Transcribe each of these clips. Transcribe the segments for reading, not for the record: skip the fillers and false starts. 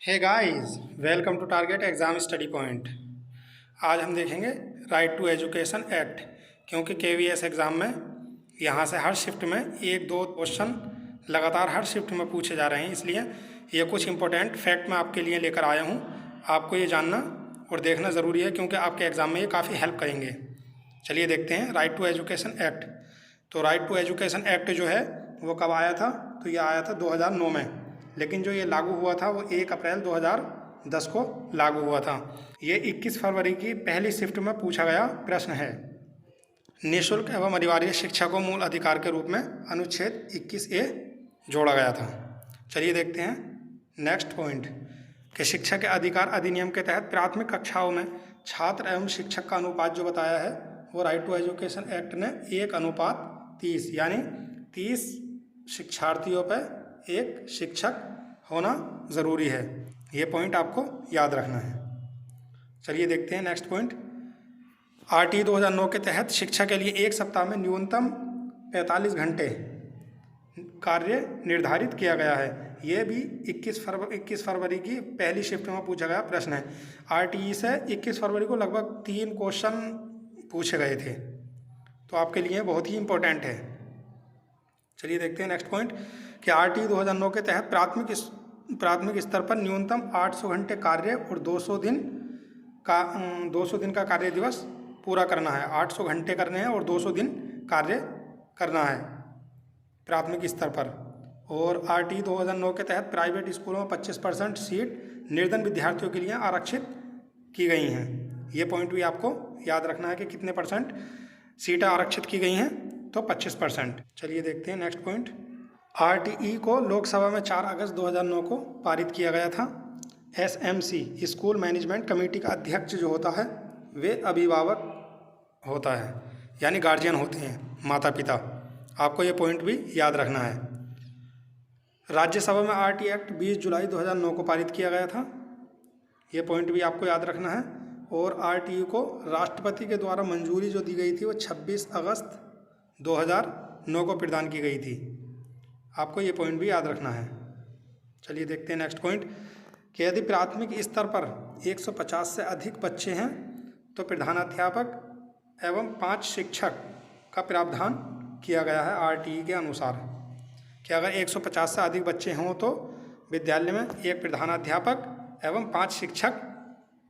Hey guys, welcome to target exam study point. आज हम देखेंगे राइट टू एजुकेशन एक्ट, क्योंकि केवीएस एग्ज़ाम में यहाँ से हर शिफ्ट में एक दो क्वेश्चन लगातार हर शिफ्ट में पूछे जा रहे हैं। इसलिए ये कुछ इंपॉर्टेंट फैक्ट मैं आपके लिए लेकर आया हूँ। आपको ये जानना और देखना ज़रूरी है, क्योंकि आपके एग्ज़ाम में ये काफ़ी हेल्प करेंगे। चलिए देखते हैं राइट टू एजुकेशन एक्ट। तो राइट टू एजुकेशन एक्ट जो है वो कब आया था? तो ये आया था 2009 में, लेकिन जो ये लागू हुआ था वो 1 अप्रैल 2010 को लागू हुआ था। ये 21 फरवरी की पहली शिफ्ट में पूछा गया प्रश्न है। निःशुल्क एवं अनिवार्य शिक्षा को मूल अधिकार के रूप में अनुच्छेद 21A जोड़ा गया था। चलिए देखते हैं नेक्स्ट पॉइंट कि शिक्षा के अधिकार अधिनियम के तहत प्राथमिक कक्षाओं में छात्र एवं शिक्षक का अनुपात जो बताया है वो राइट टू एजुकेशन एक्ट ने 1:30 यानी 30 शिक्षार्थियों पर एक शिक्षक होना ज़रूरी है। ये पॉइंट आपको याद रखना है। चलिए देखते हैं नेक्स्ट पॉइंट। RT 2009 के तहत शिक्षा के लिए एक सप्ताह में न्यूनतम 45 घंटे कार्य निर्धारित किया गया है। ये भी 21 फरवरी की पहली शिफ्ट में पूछा गया प्रश्न है। RTE से 21 फरवरी को लगभग 3 क्वेश्चन पूछे गए थे, तो आपके लिए बहुत ही इम्पोर्टेंट है। चलिए देखते हैं नेक्स्ट पॉइंट कि RT 2009 के तहत प्राथमिक स्तर पर न्यूनतम 800 घंटे कार्य और 200 दिन का कार्य दिवस पूरा करना है। 800 घंटे करने हैं और 200 दिन कार्य करना है प्राथमिक स्तर पर। और RT 2009 के तहत प्राइवेट स्कूलों में 25% सीट निर्धन विद्यार्थियों के लिए आरक्षित की गई हैं। ये पॉइंट भी आपको याद रखना है कि कितने परसेंट सीटें आरक्षित की गई हैं, तो 25%। चलिए देखते हैं नेक्स्ट पॉइंट। RTE को लोकसभा में 4 अगस्त 2009 को पारित किया गया था। SMC स्कूल मैनेजमेंट कमेटी का अध्यक्ष जो होता है वे अभिभावक होता है, यानी गार्जियन होते हैं, माता पिता। आपको ये पॉइंट भी याद रखना है। राज्यसभा में RT एक्ट 20 जुलाई 2009 को पारित किया गया था। ये पॉइंट भी आपको याद रखना है। और RTE को राष्ट्रपति के द्वारा मंजूरी जो दी गई थी वो 26 अगस्त 2009 को प्रदान की गई थी। आपको ये पॉइंट भी याद रखना है। चलिए देखते हैं नेक्स्ट पॉइंट कि यदि प्राथमिक स्तर पर 150 से अधिक बच्चे हैं तो प्रधानाध्यापक एवं 5 शिक्षक का प्रावधान किया गया है RTE के अनुसार कि अगर 150 से अधिक बच्चे हों तो विद्यालय में एक प्रधानाध्यापक एवं 5 शिक्षक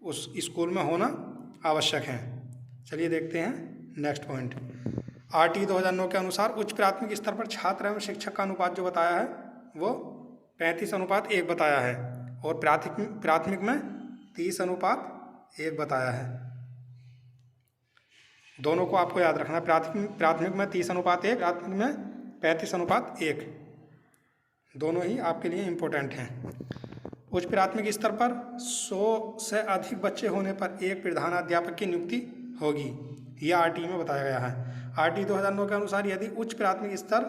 उस स्कूल में होना आवश्यक है। चलिए देखते हैं नेक्स्ट पॉइंट। RT 2009 के अनुसार उच्च प्राथमिक स्तर पर छात्र एवं शिक्षक का अनुपात जो बताया है वो 35:1 बताया है और प्राथमिक में 30:1 बताया है। दोनों को आपको याद रखना है। प्राथमिक में 30:1, प्राथमिक में 35:1। दोनों ही आपके लिए इम्पोर्टेंट हैं। उच्च प्राथमिक स्तर पर 100 से अधिक बच्चे होने पर एक प्रधानाध्यापक की नियुक्ति होगी, यह RTE में बताया गया है। RT 2009 के अनुसार यदि उच्च प्राथमिक स्तर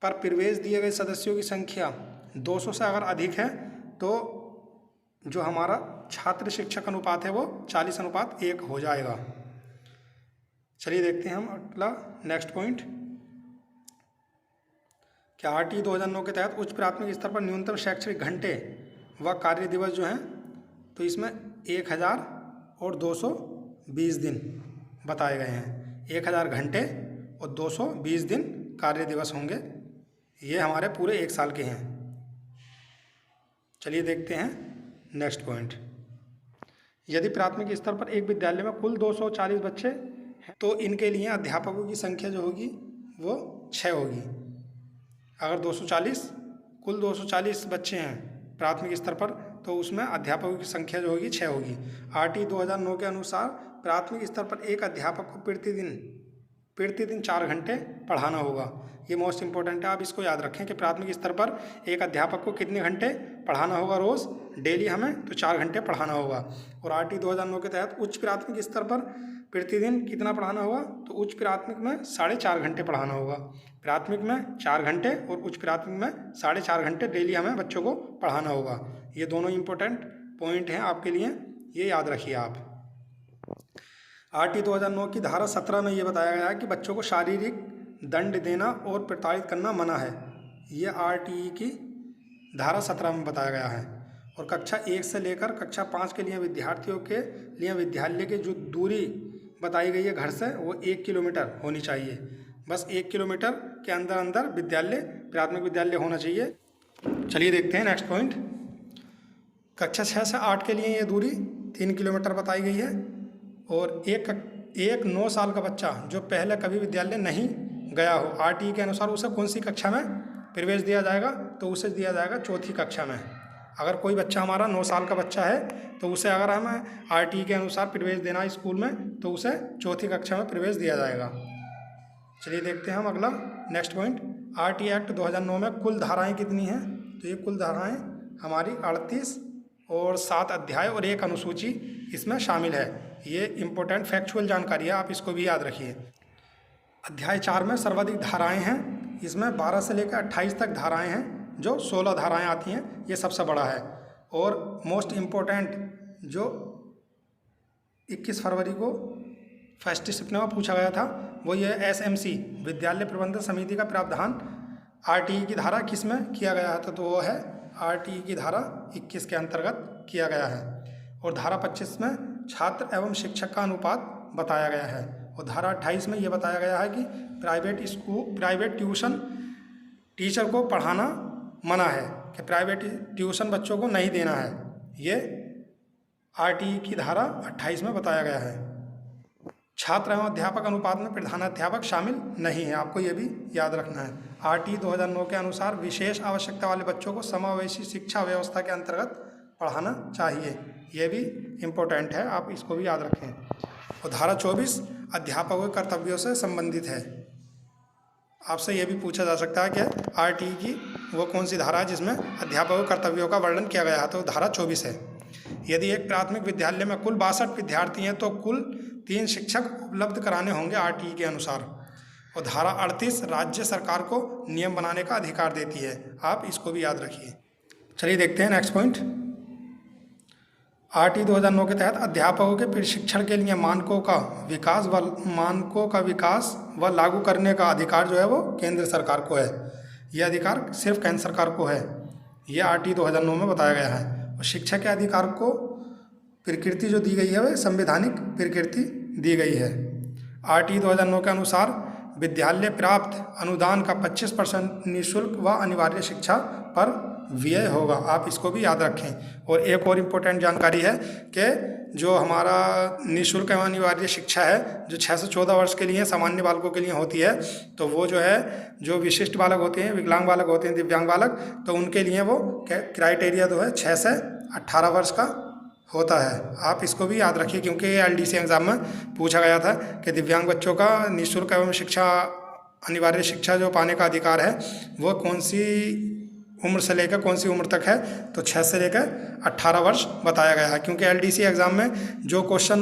पर प्रवेश दिए गए सदस्यों की संख्या 200 से अगर अधिक है तो जो हमारा छात्र शिक्षक अनुपात है वो 40:1 हो जाएगा। चलिए देखते हैं हम अगला नेक्स्ट पॉइंट कि RT 2009 के तहत उच्च प्राथमिक स्तर पर न्यूनतम शैक्षणिक घंटे व कार्य दिवस जो हैं तो इसमें 1000 और 220 दिन बताए गए हैं। 1000 घंटे और 220 दिन कार्य दिवस होंगे। ये हमारे पूरे 1 साल के हैं। चलिए देखते हैं नेक्स्ट पॉइंट। यदि प्राथमिक स्तर पर एक विद्यालय में कुल 240 बच्चे हैं तो इनके लिए अध्यापकों की संख्या जो होगी वो 6 होगी। अगर कुल 240 बच्चे हैं प्राथमिक स्तर पर तो उसमें अध्यापकों की संख्या जो होगी 6 होगी। RT 2009 के अनुसार प्राथमिक स्तर पर एक अध्यापक को प्रतिदिन 4 घंटे पढ़ाना होगा। ये मोस्ट इम्पोर्टेंट है, आप इसको याद रखें कि प्राथमिक स्तर पर एक अध्यापक को कितने घंटे पढ़ाना होगा रोज़, डेली हमें तो 4 घंटे पढ़ाना होगा। और RT 2009 के तहत उच्च प्राथमिक स्तर पर प्रतिदिन कितना पढ़ाना होगा, तो उच्च प्राथमिक में 4.5 घंटे पढ़ाना होगा। प्राथमिक में 4 घंटे और उच्च प्राथमिक में 4.5 घंटे डेली हमें बच्चों को पढ़ाना होगा। ये दोनों इम्पोर्टेंट पॉइंट हैं आपके लिए, ये याद रखिए आप। RT 2009 की धारा 17 में ये बताया गया है कि बच्चों को शारीरिक दंड देना और प्रताड़ित करना मना है। ये RTE की धारा 17 में बताया गया है। और कक्षा 1 से लेकर कक्षा 5 के लिए विद्यार्थियों के लिए विद्यालय की जो दूरी बताई गई है घर से, वो 1 किलोमीटर होनी चाहिए। बस 1 किलोमीटर के अंदर अंदर विद्यालय, प्राथमिक विद्यालय होना चाहिए। चलिए देखते हैं नेक्स्ट पॉइंट। कक्षा 6 से 8 के लिए ये दूरी 3 किलोमीटर बताई गई है। और एक 9 साल का बच्चा जो पहले कभी विद्यालय नहीं गया हो, RTE के अनुसार उसे कौन सी कक्षा में प्रवेश दिया जाएगा, तो उसे दिया जाएगा चौथी कक्षा में। अगर कोई बच्चा हमारा 9 साल का बच्चा है तो उसे अगर हमें RTE के अनुसार प्रवेश देना है स्कूल में, तो उसे चौथी कक्षा में प्रवेश दिया जाएगा। चलिए देखते हैं हम अगला नेक्स्ट पॉइंट। RTE एक्ट 2009 में कुल धाराएं कितनी हैं, तो ये कुल धाराएं हमारी 38 और 7 अध्याय और 1 अनुसूची इसमें शामिल है। ये इम्पोर्टेंट फैक्चुअल जानकारी है, आप इसको भी याद रखिए। अध्याय 4 में सर्वाधिक धाराएं हैं, इसमें 12 से लेकर 28 तक धाराएं हैं, जो 16 धाराएं आती हैं, ये सबसे बड़ा है। और मोस्ट इम्पोर्टेंट जो 21 फरवरी को फर्स्ट शिफ्ट में पूछा गया था, वो ये SMC विद्यालय प्रबंधन समिति का प्रावधान RTE की धारा किस में किया गया था, तो वो है RTE की धारा 21 के अंतर्गत किया गया है। और धारा 25 में छात्र एवं शिक्षक का अनुपात बताया गया है। और धारा 28 में ये बताया गया है कि प्राइवेट ट्यूशन टीचर को पढ़ाना मना है, कि प्राइवेट ट्यूशन बच्चों को नहीं देना है। ये RTE की धारा 28 में बताया गया है। छात्र एवं अध्यापक अनुपात में प्रधानाध्यापक शामिल नहीं है, आपको ये भी याद रखना है। RTE 2009 के अनुसार विशेष आवश्यकता वाले बच्चों को समावेशी शिक्षा व्यवस्था के अंतर्गत पढ़ाना चाहिए, ये भी इम्पोर्टेंट है, आप इसको भी याद रखें। और धारा 24 अध्यापकों के कर्तव्यों से संबंधित है। आपसे ये भी पूछा जा सकता है कि RTE की वो कौन सी धारा है जिसमें अध्यापकों के कर्तव्यों का वर्णन किया गया है, तो धारा 24 है। यदि एक प्राथमिक विद्यालय में कुल 62 विद्यार्थी हैं तो कुल 3 शिक्षक उपलब्ध कराने होंगे RTE के अनुसार। और धारा 38 राज्य सरकार को नियम बनाने का अधिकार देती है, आप इसको भी याद रखिए। चलिए देखते हैं नेक्स्ट पॉइंट। RTE 2009 के तहत अध्यापकों के प्रशिक्षण के लिए मानकों का विकास व लागू करने का अधिकार जो है वो केंद्र सरकार को है। ये अधिकार सिर्फ केंद्र सरकार को है, ये RTE 2009 में बताया गया है। और शिक्षा के अधिकार को प्रकृति जो दी गई है वह संवैधानिक प्रकृति दी गई है। RTE 2009 के अनुसार विद्यालय प्राप्त अनुदान का 25% निःशुल्क व अनिवार्य शिक्षा पर व्यय होगा, आप इसको भी याद रखें। और एक और इम्पोर्टेंट जानकारी है कि जो हमारा निःशुल्क एवं अनिवार्य शिक्षा है, जो 6 से 14 वर्ष के लिए सामान्य बालकों के लिए होती है, तो वो जो है जो विशिष्ट बालक होते हैं, विकलांग बालक होते हैं, दिव्यांग बालक, तो उनके लिए वो क्राइटेरिया जो है 6 से 18 वर्ष का होता है, आप इसको भी याद रखिए। क्योंकि LDC एग्ज़ाम में पूछा गया था कि दिव्यांग बच्चों का निःशुल्क एवं अनिवार्य शिक्षा जो पाने का अधिकार है वो कौन सी उम्र से लेकर कौन सी उम्र तक है, तो 6 से लेकर 18 वर्ष बताया गया है। क्योंकि LDC एग्ज़ाम में जो क्वेश्चन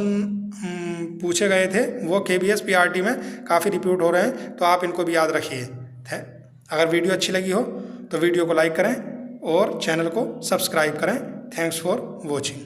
पूछे गए थे वो KBS PRT में काफ़ी रिपीट हो रहे हैं, तो आप इनको भी याद रखिए। अगर वीडियो अच्छी लगी हो तो वीडियो को लाइक करें और चैनल को सब्सक्राइब करें। Thanks for watching.